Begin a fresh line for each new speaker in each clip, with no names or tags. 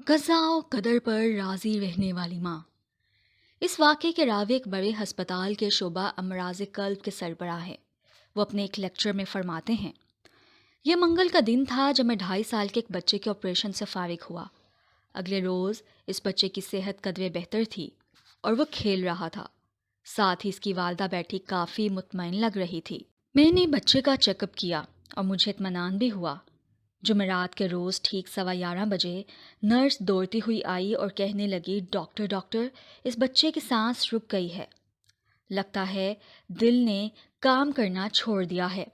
غزہ و قدر پر راضی رہنے والی ماں۔ اس واقعے کے راوی ایک بڑے ہسپتال کے شعبہ امراض قلب کے سربراہ ہیں۔ وہ اپنے ایک لیکچر میں فرماتے ہیں، یہ منگل کا دن تھا جب میں 2.5 سال کے ایک بچے کے آپریشن سے فارغ ہوا۔ اگلے روز اس بچے کی صحت قدرے بہتر تھی اور وہ کھیل رہا تھا۔ ساتھ ہی اس کی والدہ بیٹھی کافی مطمئن لگ رہی تھی۔ میں نے بچے کا چیک اپ کیا اور مجھے اطمینان بھی ہوا۔ جمعرات کے روز ٹھیک 11:15 بجے نرس دوڑتی ہوئی آئی اور کہنے لگی، ڈاکٹر ڈاکٹر، اس بچے کی سانس رک گئی ہے، لگتا ہے دل نے کام کرنا چھوڑ دیا ہے۔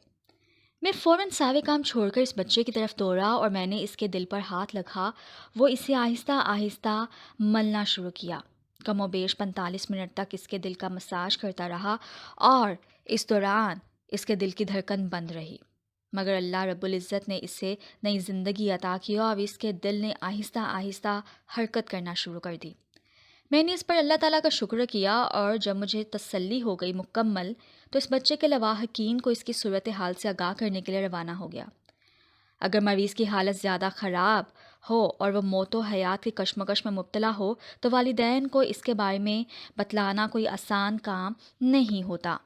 میں فوراً سارے کام چھوڑ کر اس بچے کی طرف دوڑا اور میں نے اس کے دل پر ہاتھ رکھا۔ وہ اسے آہستہ آہستہ ملنا شروع کیا۔ کم و بیش 45 منٹ تک اس کے دل کا مساج کرتا رہا اور اس دوران اس کے دل کی دھڑکن بند رہی، مگر اللہ رب العزت نے اسے نئی زندگی عطا کی اور اس کے دل نے آہستہ آہستہ حرکت کرنا شروع کر دی۔ میں نے اس پر اللہ تعالیٰ کا شکر کیا اور جب مجھے تسلی ہو گئی مکمل تو اس بچے کے لواحقین کو اس کی صورتحال سے آگاہ کرنے کے لیے روانہ ہو گیا۔ اگر مریض کی حالت زیادہ خراب ہو اور وہ موت و حیات کی کشمکش میں مبتلا ہو تو والدین کو اس کے بارے میں بتلانا کوئی آسان کام نہیں ہوتا۔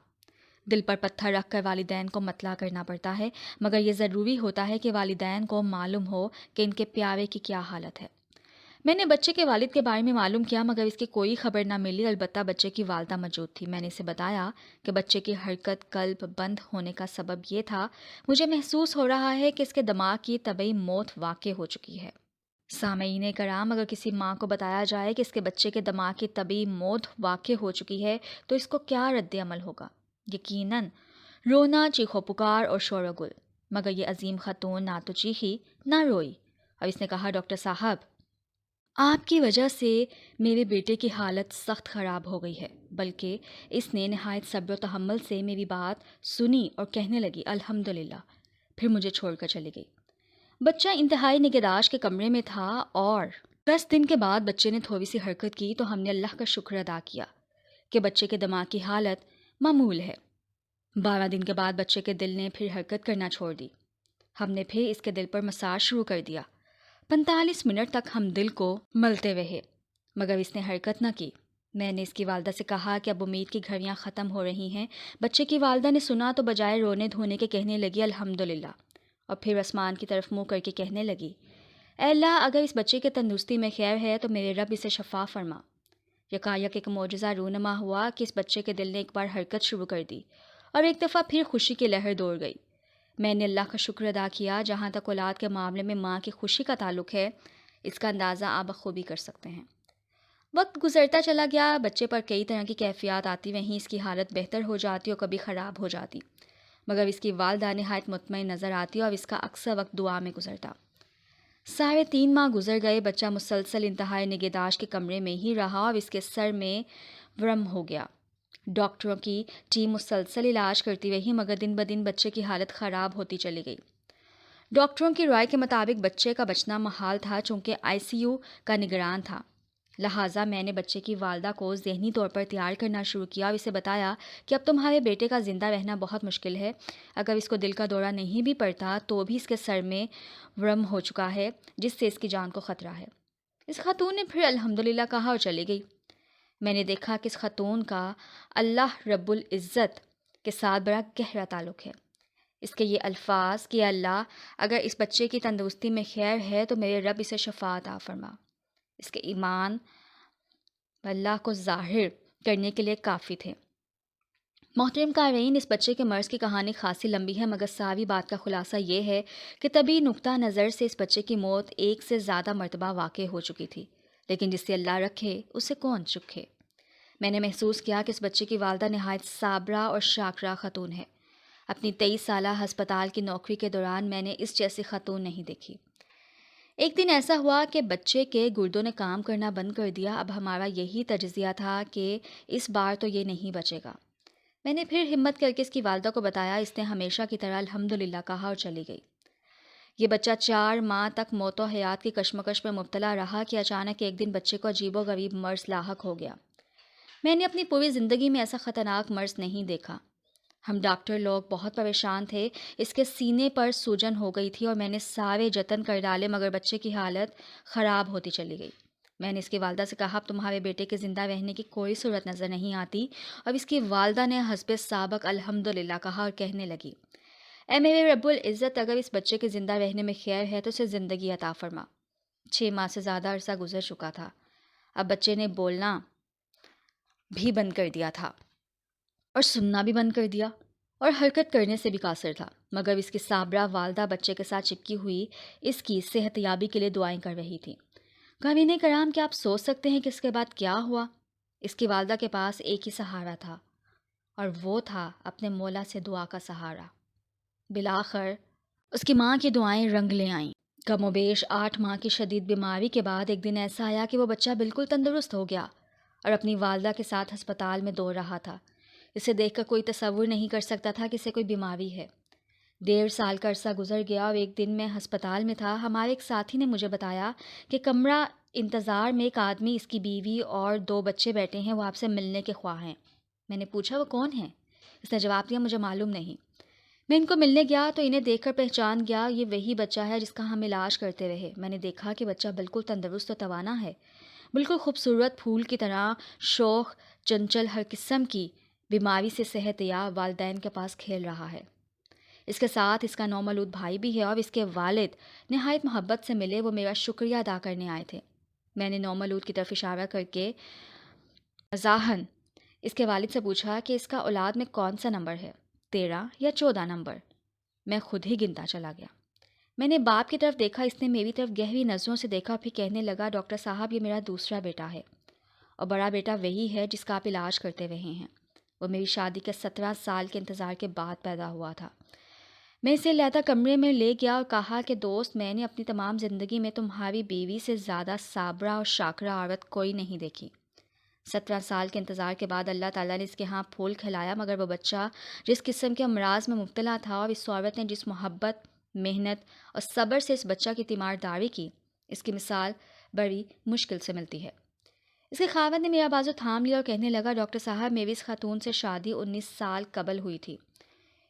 دل پر پتھر رکھ کر والدین کو مطلع کرنا پڑتا ہے، مگر یہ ضروری ہوتا ہے کہ والدین کو معلوم ہو کہ ان کے پیارے کی کیا حالت ہے۔ میں نے بچے کے والد کے بارے میں معلوم کیا مگر اس کی کوئی خبر نہ ملی، البتہ بچے کی والدہ موجود تھی۔ میں نے اسے بتایا کہ بچے کی حرکت قلب بند ہونے کا سبب یہ تھا، مجھے محسوس ہو رہا ہے کہ اس کے دماغ کی طبعی موت واقع ہو چکی ہے۔ سامعین کرام، اگر کسی ماں کو بتایا جائے کہ اس کے بچے کے دماغ کی طبعی موت واقع ہو چکی ہے تو اس کو کیا رد عمل ہوگا؟ یقیناً رونا، چیخو پکار اور شور و گل، مگر یہ عظیم خاتون نہ تو چیخی نہ روئی اور اس نے کہا، ڈاکٹر صاحب، آپ کی وجہ سے میرے بیٹے کی حالت سخت خراب ہو گئی ہے، بلکہ اس نے نہایت صبر و تحمل سے میری بات سنی اور کہنے لگی، الحمدللہ، پھر مجھے چھوڑ کر چلی گئی۔ بچہ انتہائی نگہداشت کے کمرے میں تھا اور 10 دن کے بعد بچے نے تھوڑی سی حرکت کی تو ہم نے اللہ کا شکر ادا کیا کہ بچے کے دماغ کی حالت معمول ہے۔ 12 دن کے بعد بچے کے دل نے پھر حرکت کرنا چھوڑ دی۔ ہم نے پھر اس کے دل پر مساج شروع کر دیا۔ 45 منٹ تک ہم دل کو ملتے رہے مگر اس نے حرکت نہ کی۔ میں نے اس کی والدہ سے کہا کہ اب امید کی گھڑیاں ختم ہو رہی ہیں۔ بچے کی والدہ نے سنا تو بجائے رونے دھونے کے کہنے لگی، الحمدللہ، اور پھر آسمان کی طرف منہ کر کے کہنے لگی، اے اللہ، اگر اس بچے کے تندرستی میں خیر ہے تو میرے رب اسے شفا فرما۔ یکایک ایک معجزہ رونما ہوا کہ اس بچے کے دل نے ایک بار حرکت شروع کر دی اور ایک دفعہ پھر خوشی کی لہر دوڑ گئی۔ میں نے اللہ کا شکر ادا کیا۔ جہاں تک اولاد کے معاملے میں ماں کی خوشی کا تعلق ہے، اس کا اندازہ آپ بخوبی کر سکتے ہیں۔ وقت گزرتا چلا گیا، بچے پر کئی طرح کی کیفیات آتی رہیں، اس کی حالت بہتر ہو جاتی اور کبھی خراب ہو جاتی، مگر اس کی والدہ نہایت مطمئن نظر آتی اور اس کا اکثر وقت دعا میں گزرتا۔ 3.5 ماہ گزر گئے، بچہ مسلسل انتہائی نگہداشت کے کمرے میں ہی رہا اور اس کے سر میں ورم ہو گیا۔ ڈاکٹروں کی ٹیم مسلسل علاج کرتی رہی مگر دن بدن بچے کی حالت خراب ہوتی چلی گئی۔ ڈاکٹروں کی رائے کے مطابق بچے کا بچنا محال تھا، چونکہ ICU کا نگران تھا۔ لہٰذا میں نے بچے کی والدہ کو ذہنی طور پر تیار کرنا شروع کیا اور اسے بتایا کہ اب تمہارے بیٹے کا زندہ رہنا بہت مشکل ہے۔ اگر اس کو دل کا دورہ نہیں بھی پڑتا تو بھی اس کے سر میں ورم ہو چکا ہے جس سے اس کی جان کو خطرہ ہے۔ اس خاتون نے پھر الحمدللہ کہا اور چلی گئی۔ میں نے دیکھا کہ اس خاتون کا اللہ رب العزت کے ساتھ بڑا گہرا تعلق ہے۔ اس کے یہ الفاظ کہ اللہ، اگر اس بچے کی تندرستی میں خیر ہے تو میرے رب اسے شفا عطا فرما، اس کے ایمان اللہ کو ظاہر کرنے کے لیے کافی تھے۔ محترم قارئین، اس بچے کے مرض کی کہانی خاصی لمبی ہے مگر ساری بات کا خلاصہ یہ ہے کہ طبی نقطہ نظر سے اس بچے کی موت 1 سے زیادہ مرتبہ واقع ہو چکی تھی، لیکن جس سے اللہ رکھے اسے کون چکھے۔ میں نے محسوس کیا کہ اس بچے کی والدہ نہایت صابرہ اور شاکرہ خاتون ہے۔ اپنی 23 سالہ ہسپتال کی نوکری کے دوران میں نے اس جیسی خاتون نہیں دیکھی۔ ایک دن ایسا ہوا کہ بچے کے گردوں نے کام کرنا بند کر دیا۔ اب ہمارا یہی تجزیہ تھا کہ اس بار تو یہ نہیں بچے گا۔ میں نے پھر ہمت کر کے اس کی والدہ کو بتایا، اس نے ہمیشہ کی طرح الحمدللہ کہا اور چلی گئی۔ یہ بچہ 4 ماہ تک موت و حیات کی کشمکش میں مبتلا رہا کہ اچانک ایک دن بچے کو عجیب و غریب مرض لاحق ہو گیا۔ میں نے اپنی پوری زندگی میں ایسا خطرناک مرض نہیں دیکھا۔ ہم ڈاکٹر لوگ بہت پریشان تھے، اس کے سینے پر سوجن ہو گئی تھی اور میں نے سارے جتن کر ڈالے مگر بچے کی حالت خراب ہوتی چلی گئی۔ میں نے اس کی والدہ سے کہا اب تمہارے بیٹے کے زندہ رہنے کی کوئی صورت نظر نہیں آتی۔ اب اس کی والدہ نے حسب سابق الحمدللہ کہا اور کہنے لگی، اے میرے رب العزت، اگر اس بچے کے زندہ رہنے میں خیر ہے تو اسے زندگی عطا فرما۔ 6 ماہ سے زیادہ عرصہ گزر چکا تھا، اب بچے نے بولنا بھی بند کر دیا تھا اور سننا بھی بند کر دیا اور حرکت کرنے سے بھی قاصر تھا، مگر اس کی صابرہ والدہ بچے کے ساتھ چپکی ہوئی اس کی صحت یابی کے لیے دعائیں کر رہی تھی۔ قابلین کرام، کیا آپ سوچ سکتے ہیں کہ اس کے بعد کیا ہوا؟ اس کی والدہ کے پاس ایک ہی سہارا تھا اور وہ تھا اپنے مولا سے دعا کا سہارا۔ بالآخر اس کی ماں کی دعائیں رنگ لے آئیں۔ کم و بیش 8 ماہ کی شدید بیماری کے بعد ایک دن ایسا آیا کہ وہ بچہ بالکل تندرست ہو گیا اور اپنی والدہ کے ساتھ ہسپتال میں دوڑ رہا تھا۔ اسے دیکھ کر کوئی تصور نہیں کر سکتا تھا کہ اسے کوئی بیماری ہے۔ 1.5 سال کا عرصہ گزر گیا اور ایک دن میں ہسپتال میں تھا، ہمارے ایک ساتھی نے مجھے بتایا کہ کمرہ انتظار میں ایک آدمی، اس کی بیوی اور 2 بچے بیٹھے ہیں، وہ آپ سے ملنے کے خواہ ہیں۔ میں نے پوچھا وہ کون ہیں؟ اس نے جواب دیا مجھے معلوم نہیں۔ میں ان کو ملنے گیا تو انہیں دیکھ کر پہچان گیا، یہ وہی بچہ ہے جس کا ہم علاج کرتے رہے۔ میں نے دیکھا کہ بچہ بالکل تندرست و توانا ہے، بالکل خوبصورت پھول کی طرح شوخ، چنچل، ہر قسم کی بیماری سے صحت یاب والدین کے پاس کھیل رہا ہے۔ اس کے ساتھ اس کا نومولود بھائی بھی ہے اور اس کے والد نہایت محبت سے ملے، وہ میرا شکریہ ادا کرنے آئے تھے۔ میں نے نومولود کی طرف اشارہ کر کے مزاحاً اس کے والد سے پوچھا کہ اس کا اولاد میں کون سا نمبر ہے، 13 یا 14 نمبر؟ میں خود ہی گنتا چلا گیا۔ میں نے باپ کی طرف دیکھا، اس نے میری طرف گہری نظروں سے دیکھا، پھر کہنے لگا ڈاکٹر صاحب یہ میرا دوسرا بیٹا ہے اور بڑا بیٹا وہی ہے جس کا آپ علاج کرتے رہے ہیں۔ وہ میری شادی کے 17 سال کے انتظار کے بعد پیدا ہوا تھا۔ میں اسے علیحدہ کمرے میں لے گیا اور کہا کہ دوست، میں نے اپنی تمام زندگی میں تمہاری بیوی سے زیادہ صابرہ اور شاکرہ عورت کوئی نہیں دیکھی۔ 17 سال کے انتظار کے بعد اللہ تعالیٰ نے اس کے ہاں پھول کھلایا، مگر وہ بچہ جس قسم کے امراض میں مبتلا تھا اور اس عورت نے جس محبت، محنت اور صبر سے اس بچہ کی تیمارداری کی، اس کی مثال بڑی مشکل سے ملتی ہے۔ اس کے خاوند نے میرا بازو تھام لیا اور کہنے لگا ڈاکٹر صاحب میری اس خاتون سے شادی 19 سال قبل ہوئی تھی۔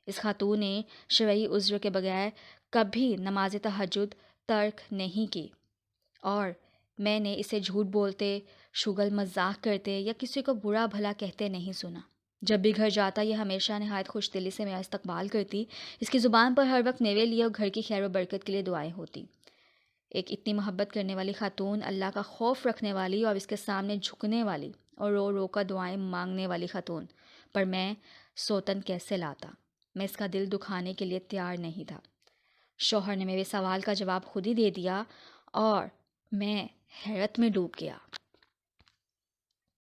اس خاتون نے شرعی عذر کے بغیر کبھی نماز تہجد ترک نہیں کی اور میں نے اسے جھوٹ بولتے، شگل مذاق کرتے یا کسی کو برا بھلا کہتے نہیں سنا۔ جب بھی گھر جاتا یہ ہمیشہ نہایت خوش دلی سے میرا استقبال کرتی، اس کی زبان پر ہر وقت میرے لیے اور گھر کی خیر و برکت کے لیے دعائیں ہوتی۔ ایک اتنی محبت کرنے والی خاتون، اللہ کا خوف رکھنے والی اور اس کے سامنے جھکنے والی اور رو رو کر دعائیں مانگنے والی خاتون پر میں سوتن کیسے لاتا؟ میں اس کا دل دکھانے کے لیے تیار نہیں تھا۔ شوہر نے میرے سوال کا جواب خود ہی دے دیا اور میں حیرت میں ڈوب گیا۔